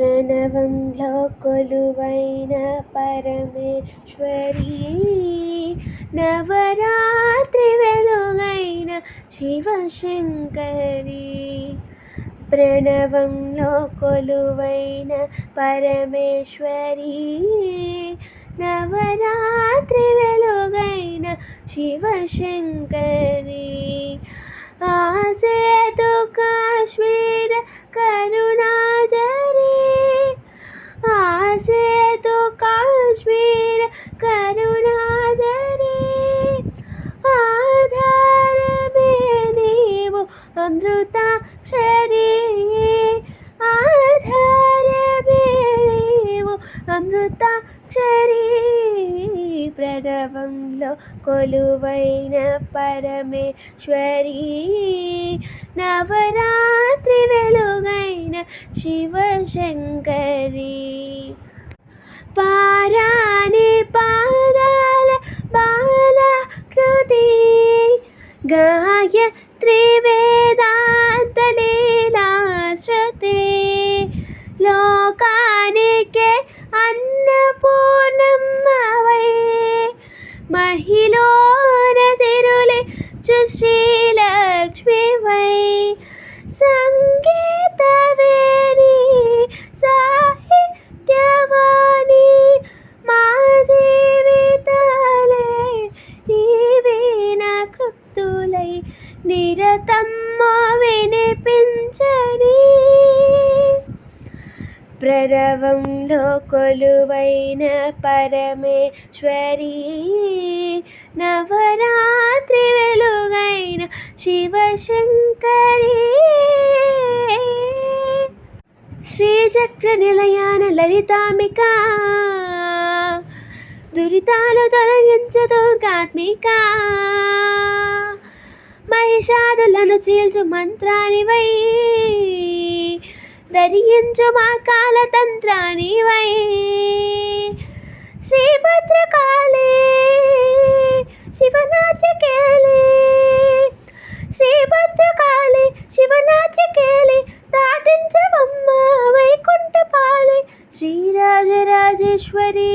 ప్రణవంలో కొలువైన పరమేశ్వరీ, నవరాత్రి వెలుగైన శివశంకరీ. ప్రణవంలో కొలువైన పరమేశ్వరీ, నవరాత్రి వెలుగైన శివశంకరీ. ఆసేతు కాశ్మీర కరుణాజరీ, ఆసేతు కాశ్మీర కరుణాజరీ. ఆధారమే నీవు అమృతాక్షరీ, ఆధారమే నీవు అమృతాక్షరీ. ప్రణవంలో కొలువైన పరమేశ్వరీ, నవరాత్రి వెలుగైన శివశంకరీ. పారాణి పాదాల బాలాకృతి, గాయత్రి వేదాంత లీలా శృతి. లోకానికే అన్నపూర్ణమ్మవై, మహిళోన సిరులిచ్చు శ్రీలక్ష్మివై. సంగీతవేణి సాహిత్యవాణి, మా జీవితాలే నీవీణ కృతులై నిరతమ్మో వినిపించని. ప్రణవంలో కొలువైన పరమేశ్వరీ, నవరాత్రి వెలుగైన శివశంకరీ. శ్రీచక్ర నిలయాన లలితాంబిక, దురితాలు తొలగించు దుర్గాత్మిక. మహిషాదులను చీల్చు మంత్రానివై, ధరించు మార్కాల తంత్రానివై. శ్రీభద్రకాళీ శివనాట్యకేళి, శ్రీభద్రకాళీ శివనాట్యకేళి. దాటించవమ్మ వైకుంఠపాళి, శ్రీరాజరాజేశ్వరీ,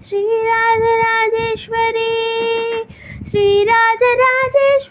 శ్రీరాజరాజేశ్వరీ, శ్రీరాజరాజేశ్వరీ.